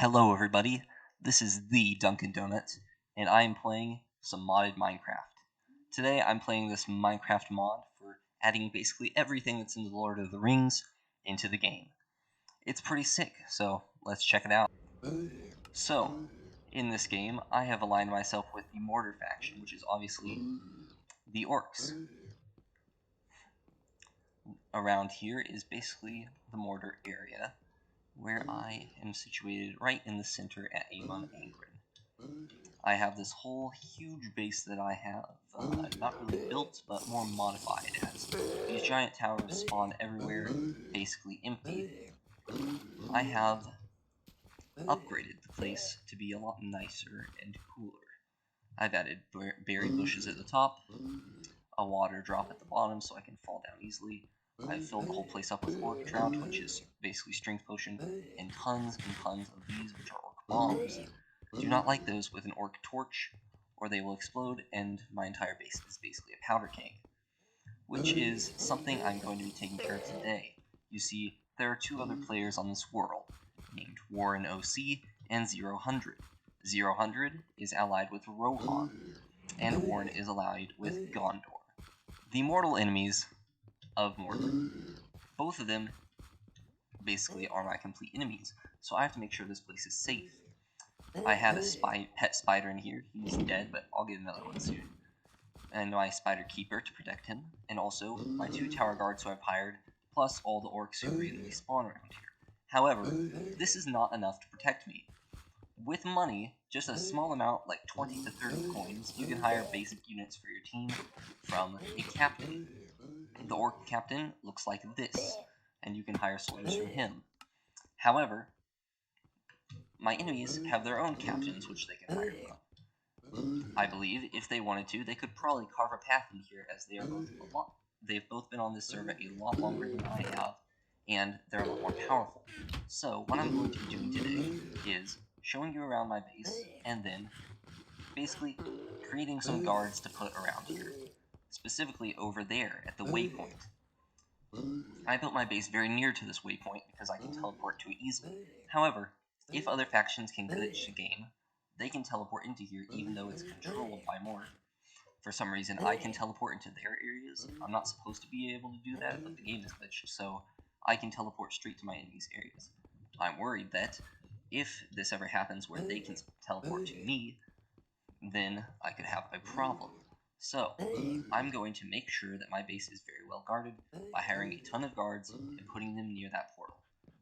Hello everybody, this is the Dunkin' Donut, and I am playing some modded Minecraft. Today I'm playing this Minecraft mod for adding basically everything that's in the Lord of the Rings into the game. It's pretty sick, so let's check it out. So, in this game, I have aligned myself with the Mortar faction, which is obviously the Orcs. Around here is basically the Mortar area, where I am situated right in the center at Avon Angren. I have this whole huge base that I have not really built, but more modified, as these giant towers spawn everywhere, basically empty. I have upgraded the place to be a lot nicer and cooler. I've added berry bushes at the top, a water drop at the bottom so I can fall down easily. I've filled the whole place up with orc trout, which is basically strength potion, and tons of these, which are orc bombs. Do not light those with an orc torch, or they will explode, and my entire base is basically a powder keg, which is something I'm going to be taking care of today. You see, there are two other players on this world, named Warren OC and 000. 000 is allied with Rohan, and Warren is allied with Gondor, the mortal enemies of Mordor. Both of them basically are my complete enemies, so I have to make sure this place is safe. I had a pet spider in here. He's dead, but I'll get another one soon. And my spider keeper to protect him, and also my 2 tower guards who I've hired, plus all the orcs who randomly spawn around here. However, this is not enough to protect me. With money, just a small amount, like 20 to 30 coins, you can hire basic units for your team from a captain. The orc captain looks like this, and you can hire soldiers from him. However, my enemies have their own captains which they can hire from. I believe if they wanted to, they could probably carve a path in here, as they are they've both been on this server a lot longer than I have, and they're a lot more powerful. So what I'm going to be doing today is showing you around my base, and then basically creating some guards to put around here, specifically over there at the Waypoint. I built my base very near to this waypoint because I can teleport to it easily. However, if other factions can glitch the game, they can teleport into here even though it's controlled by more. For some reason, I can teleport into their areas. I'm not supposed to be able to do that, but the game is glitched, so I can teleport straight to my enemies' areas. I'm worried that if this ever happens where they can teleport to me, then I could have a problem. So, I'm going to make sure that my base is very well guarded by hiring a ton of guards and putting them near that portal.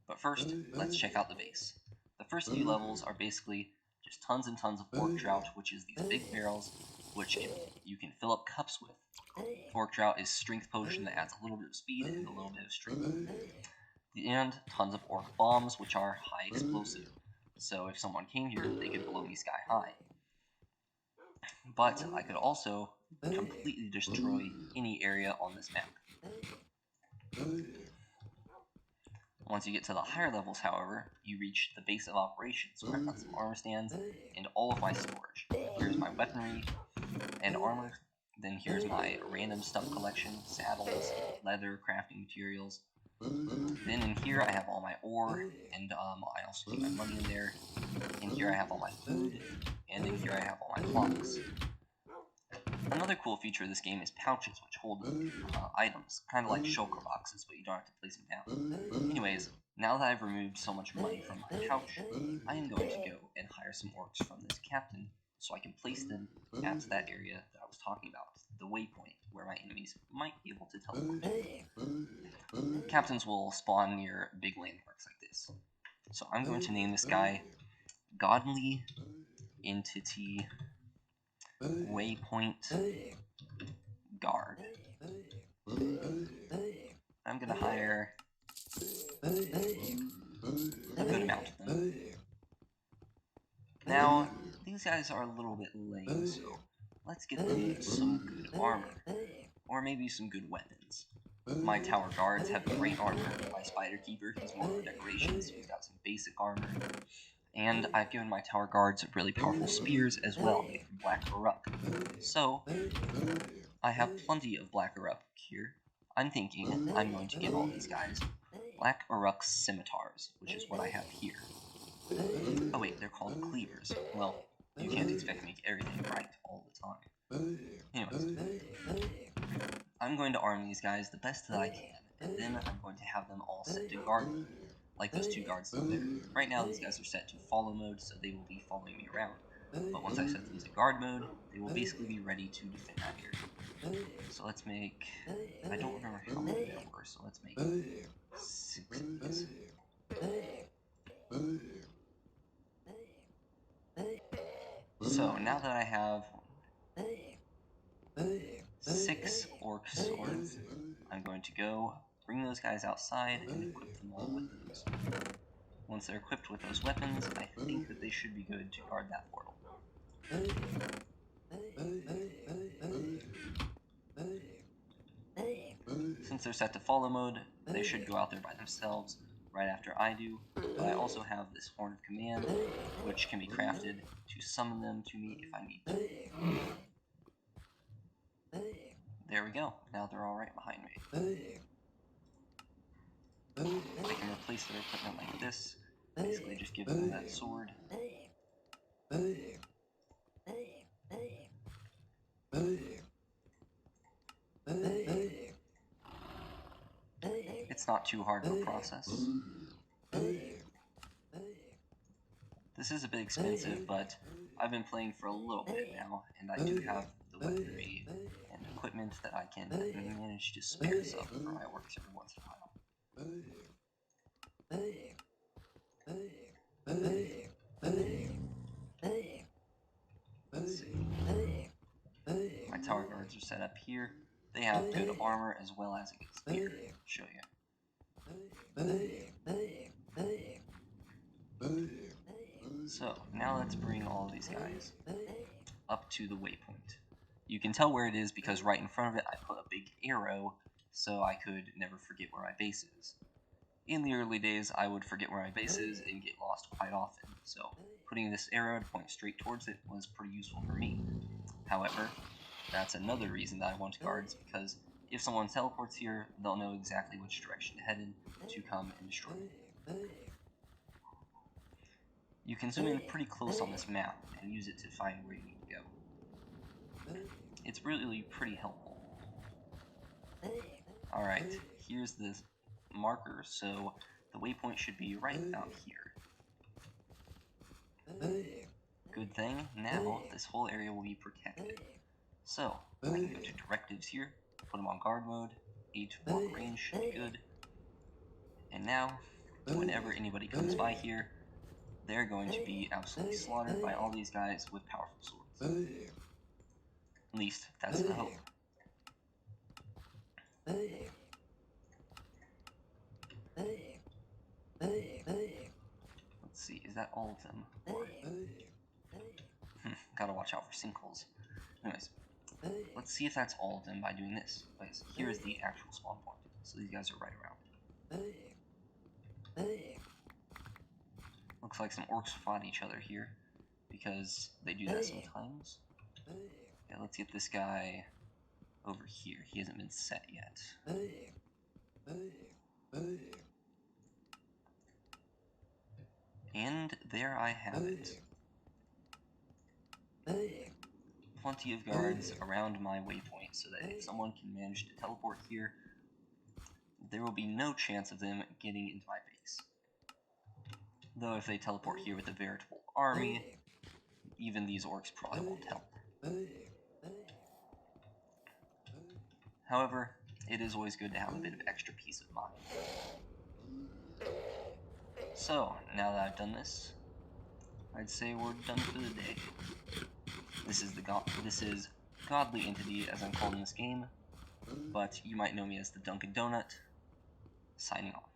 But first, let's check out the base. The first few levels are basically just tons and tons of orc trout, which is these big barrels, which you can fill up cups with. Orc trout is strength potion that adds a little bit of speed and a little bit of strength. And tons of orc bombs, which are high explosive. So if someone came here, they could blow me sky high. But I could also completely destroy any area on this map. Once you get to the higher levels, however, you reach the base of operations, where I've got some armor stands and all of my storage. Here's my weaponry and armor. Then here's my random stuff collection, saddles, leather, crafting materials. Then in here I have all my ore, and I also keep my money in there. In here I have all my food, and in here I have all my clocks. Another cool feature of this game is pouches, which hold items, kind of like shulker boxes, but you don't have to place them down. Anyways, now that I've removed so much money from my pouch, I am going to go and hire some orcs from this captain, so I can place them at that area that I was talking about, the waypoint, where my enemies might be able to teleport. Captains will spawn near big landmarks like this. So I'm going to name this guy Godly Entity Waypoint Guard. I'm going to hire a good amount of them. Now, these guys are a little bit lame, so let's get them some good armor, or maybe some good weapons. My tower guards have great armor. My spider keeper, he's more for decoration, so he's got some basic armor. And I've given my tower guards really powerful spears as well, made from black Uruk. So, I have plenty of black Uruk here. I'm thinking I'm going to give all these guys black Uruk scimitars, which is what I have here. called cleavers. Well, you can't expect to make everything right all the time. Anyways, I'm going to arm these guys the best that I can, and then I'm going to have them all set to guard mode, like those two guards over there. Right now these guys are set to follow mode, so they will be following me around. But once I set them to guard mode, they will basically be ready to defend that area. So let's make, I don't remember how many there were, so let's make 6 of these. So now that I have 6 orc swords, I'm going to go bring those guys outside and equip them all with those. Once they're equipped with those weapons, I think that they should be good to guard that portal. Since they're set to follow mode, they should go out there by themselves right after I do, but I also have this Horn of Command, which can be crafted to summon them to me if I need to. There we go, now they're all right behind me. I can replace their equipment like this, basically just give them that sword. It's not too hard of a process. This is a bit expensive, but I've been playing for a little bit now, and I do have the weaponry and equipment that I can manage to spare some for my works every once in a while. Let's see. My tower guards are set up here. They have good armor as well as a good spear. I'll show you. So, now let's bring all these guys up to the waypoint. You can tell where it is because right in front of it I put a big arrow so I could never forget where my base is. In the early days I would forget where my base is and get lost quite often, so putting this arrow to point straight towards it was pretty useful for me. However, that's another reason that I want guards, because if someone teleports here, they'll know exactly which direction to head in to come and destroy me. You can zoom in pretty close on this map and use it to find where you need to go. It's really pretty helpful. Alright, here's this marker, so the waypoint should be right about here. Good thing, now this whole area will be protected. So, I can go to directives here, put them on guard mode, 8 block range should be good. And now, whenever anybody comes by here, they're going to be absolutely slaughtered by all these guys with powerful swords. At least, that's the hope. Let's see, is that all of them? Or... gotta watch out for sinkholes. Anyways, let's see if that's all of them by doing this. Because here is the actual spawn point. So these guys are right around. Looks like some orcs fought each other here, because they do that sometimes. Yeah, let's get this guy over here. He hasn't been set yet. And there I have it. Plenty of guards around my waypoint, so that if someone can manage to teleport here, there will be no chance of them getting into my base. Though if they teleport here with a veritable army, even these orcs probably won't help. However, it is always good to have a bit of extra peace of mind. So, now that I've done this, I'd say we're done for the day. This is Godly Entity, as I'm called in this game, but you might know me as the Dunkin' Donut, signing off.